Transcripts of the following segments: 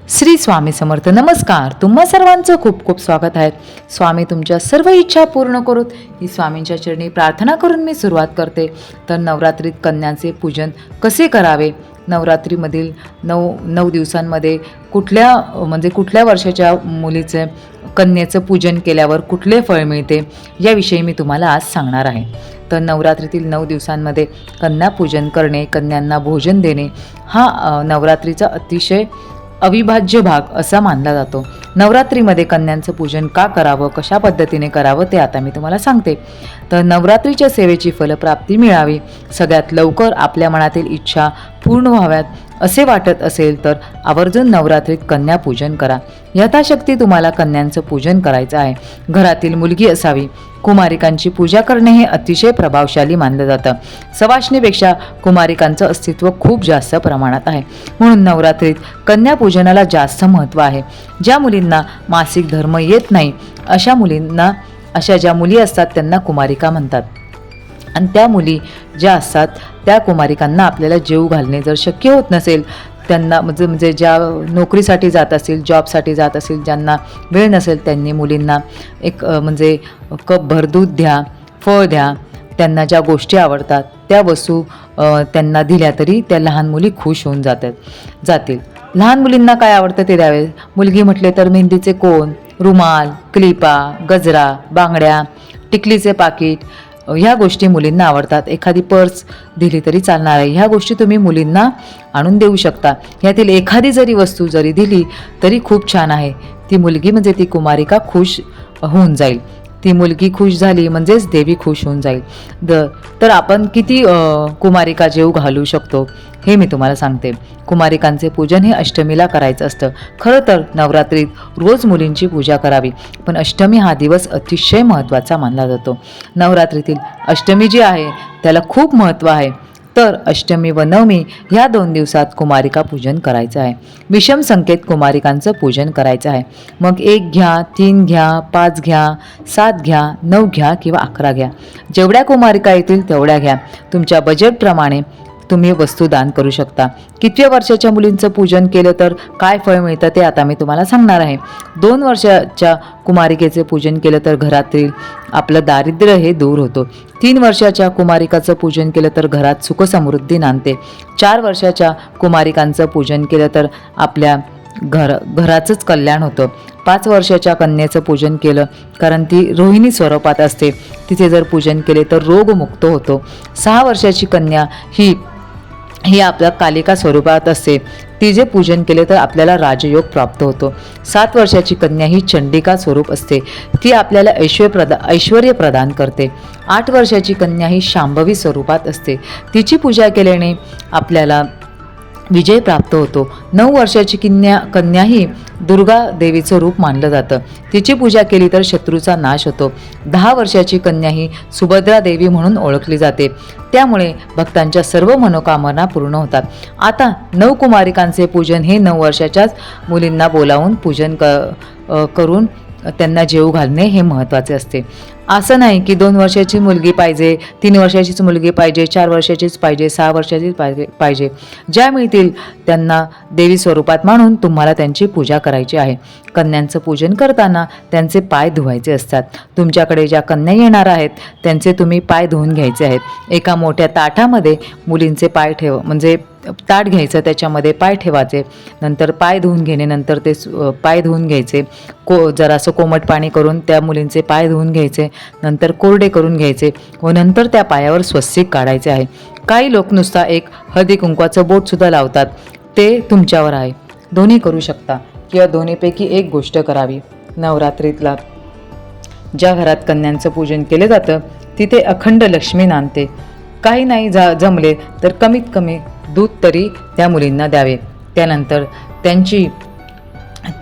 श्री स्वामी समर्थ. नमस्कार. तुम्हा सर्वांचं खूप खूप स्वागत आहे. स्वामी तुमच्या सर्व इच्छा पूर्ण करूत ही स्वामींच्या चरणी प्रार्थना करून मी सुरुवात करते. तर नवरात्रीत कन्यांचे पूजन कसे करावे, नवरात्रीमधील नऊ दिवसांमध्ये कुठल्या वर्षाच्या मुलीचे कन्येचं पूजन केल्यावर कुठले फळ मिळते याविषयी मी तुम्हाला आज सांगणार आहे. तर नवरात्रीतील 9 दिवसांमध्ये कन्या पूजन करणे, कन्यांना भोजन देणे हा नवरात्रीचा अतिशय अविभाज्य भाग असा मानला जातो. नवरात्रीमध्ये कन्यांचं पूजन का करावं, कशा पद्धतीने करावं ते आता मी तुम्हाला सांगते. तर नवरात्रीच्या सेवेची फलप्राप्ती मिळावी, सगळ्यात लवकर आपल्या मनातील इच्छा पूर्ण व्हाव्यात असे वाटत असेल तर आवर्जून नवरात्रीत कन्या पूजन करा. यथाशक्ती तुम्हाला कन्यांचं पूजन करायचं आहे. घरातील मुलगी असावी. कुमारिकांची पूजा करणे हे अतिशय प्रभावशाली मानलं जातं. सवाष्णीपेक्षा कुमारिकांचं अस्तित्व खूप जास्त प्रमाणात आहे. म्हणून नवरात्रीत कन्या पूजनाला जास्त महत्त्व आहे. ज्या मुलींना मासिक धर्म येत नाही अशा ज्या मुली असतात त्यांना कुमारिका म्हणतात. आणि त्या मुली ज्या असतात त्या कुमारिकांना आपल्याला जेवू घालणे जर शक्य होत नसेल, त्यांना म्हणजे ज्या नोकरीसाठी जात असतील, जॉबसाठी जात असतील, ज्यांना वेळ नसेल, त्यांनी मुलींना एक कपभर दूध द्या, फळ द्या. त्यांना ज्या गोष्टी आवडतात त्या वस्तू त्यांना दिल्या तरी त्या लहान मुली खुश होऊन जातील. लहान मुलींना काय आवडतं ते द्यावे. मुलगी म्हटले तर मेहंदीचे कोन, रुमाल, क्लिपा, गजरा, बांगड्या, टिकलीचे पाकिट ह्या गोष्टी मुलींना आवडतात. एखादी पर्स दिली तरी चालणार आहे. ह्या गोष्टी तुम्ही मुलींना आणून देऊ शकता. ह्यातील एखादी जरी वस्तू जरी दिली तरी खूप छान आहे. ती मुलगी म्हणजे ती कुमारिका खुश होऊन जाईल. ती मुलगी खुश झाली म्हणजेच देवी खुश होऊन जाईल. तर आपण किती कुमारिका जेवू घालू शकतो हे मी तुम्हाला सांगते. कुमारिकांचे पूजन हे अष्टमीला करायचं असतं. खरं तर नवरात्रीत रोज मुलींची पूजा करावी, पण अष्टमी हा दिवस अतिशय महत्त्वाचा मानला जातो. नवरात्रीतील अष्टमी जी आहे त्याला खूप महत्त्व आहे. तर अष्टमी व नवमी ह्या 2 दिवसात कुमारिका पूजन करायचं आहे. विषम संकेत कुमारिकांचं पूजन करायचं आहे. मग 1 घ्या, 3 घ्या, 5 घ्या, 7 घ्या, 9 घ्या किंवा 11 घ्या. जेवढ्या कुमारिका येतील तेवढ्या घ्या. तुमच्या बजेटप्रमाणे तुम्ही वस्तू दान करू शकता. कितव्या वर्षाच्या मुलींचं पूजन केलं तर काय फळ मिळतं ते आता मी तुम्हाला सांगणार आहे. 2 वर्षाच्या कुमारिकेचे पूजन केलं तर घरातील आपलं दारिद्र्य हे दूर होतो. 3 वर्षाच्या कुमारिकाचं पूजन केलं तर घरात सुखसमृद्धी नांदते. 4 वर्षाच्या कुमारिकांचं पूजन केलं तर आपल्या घराचंच कल्याण होतं. 5 वर्षाच्या कन्येचं पूजन केलं कारण ती रोहिणी स्वरूपात असते, तिचे जर पूजन केले तर रोगमुक्त होतो. 6 वर्षाची कन्या ही आपल्या कालिका स्वरूपात असते, तिचे पूजन केले तर आपल्याला राजयोग प्राप्त होतो. 7 वर्षाची कन्या ही चंडिका स्वरूप असते, ती आपल्याला ऐश्वर्य प्रदान करते. 8 वर्षाची कन्या ही शांभवी स्वरूपात असते, तिची पूजा केल्याने आपल्याला विजय प्राप्त होतो. 9 वर्षाची कन्या ही दुर्गा देवीचं रूप मानलं जातं, तिची पूजा केली तर शत्रूचा नाश होतो. 10 वर्षाची कन्या ही सुभद्रा देवी म्हणून ओळखली जाते, त्यामुळे भक्तांच्या सर्व मनोकामना पूर्ण होतात. आता 9 कुमारिकांचे पूजन हे 9 वर्षाच्याच मुलींना बोलावून पूजन करून त्यांना जेवू घालणे हे महत्त्वाचे असते. असं नाही की 2 वर्षाची मुलगी पाहिजे, 3 वर्षाचीच मुलगी पाहिजे, 4 वर्षाचीच पाहिजे, 6 वर्षाचीच पाहिजे. ज्या मिळतील त्यांना देवी स्वरूपात मानून तुम्हाला त्यांची पूजा करायची आहे. कन्यांचं पूजन करताना त्यांचे पाय धुवायचे असतात. तुमच्याकडे ज्या कन्या येणार आहेत त्यांचे तुम्ही पाय धुवून घ्यायचे आहेत. एका मोठ्या ताटामध्ये मुलींचे पाय म्हणजे ताट घ्यायचं, त्याच्यामध्ये पाय ठेवायचे. नंतर पाय धुवून घेणे, नंतर ते पाय धुवून घ्यायचे. जरासं कोमट पाणी करून त्या मुलींचे पाय धुवून घ्यायचे, नंतर कोरडे करून घ्यायचे व नंतर त्या पायावर स्वस्तिक काढायचे आहे. काही लोक नुसता एक हळदी कुंकवाचं बोटसुद्धा लावतात, ते तुमच्यावर आहे. दोन्ही करू शकता किंवा दोन्हीपैकी एक गोष्ट करावी. नवरात्रीतला ज्या घरात कन्यांचं पूजन केलं जातं तिथे अखंड लक्ष्मी नांदते. काही नाही जमले तर कमीत कमी दूध तरी त्या मुलींना द्यावे. त्यानंतर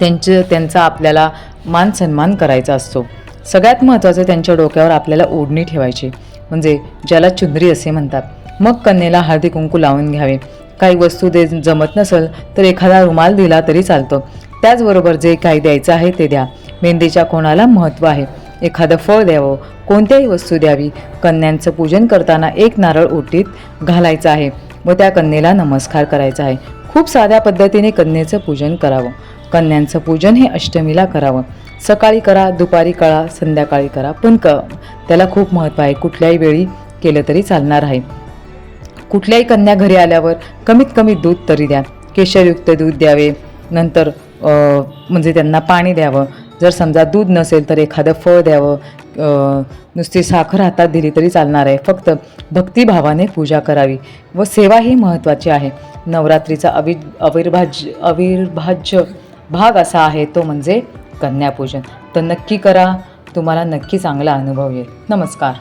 त्यांचा आपल्याला मान सन्मान करायचा असतो. सगळ्यात महत्त्वाचं त्यांच्या डोक्यावर आपल्याला ओढणी ठेवायची, म्हणजे ज्याला चुंदरी असे म्हणतात. मग कन्येला हळदी कुंकू लावून घ्यावे. काही वस्तू जमत नसेल तर एखादा रुमाल दिला तरी चालतो. त्याचबरोबर जे काही द्यायचं आहे ते द्या. मेहंदीच्या कोणाला महत्त्व आहे. एखादं फळ द्यावं, कोणत्याही वस्तू द्यावी. कन्यांचं पूजन करताना 1 नारळ ओटीत घालायचं आहे व त्या कन्येला नमस्कार करायचा आहे. खूप साध्या पद्धतीने कन्येचं पूजन करावं. कन्यांचं पूजन हे अष्टमीला करावं. सकाळी करा, दुपारी करा, संध्याकाळी करा, पण त्याला खूप महत्त्व आहे. कुठल्याही वेळी केलं तरी चालणार आहे. कुठल्याही कन्या घरी आल्यावर कमीत कमी दूध तरी द्या. केशरयुक्त दूध द्यावे. नंतर म्हणजे त्यांना पाणी द्यावं. जर समजा दूध नसेल तर एखादं फळ द्यावं. नुसती साखर हातात दिली तरी चालणार आहे. फक्त भक्तिभावाने पूजा करावी व सेवा ही महत्त्वाची आहे. नवरात्रीचा अविर्भाज्य भाग असा आहे तो म्हणजे कन्यापूजन. तर नक्की करा, तुम्हाला नक्की चांगला अनुभव येईल. नमस्कार.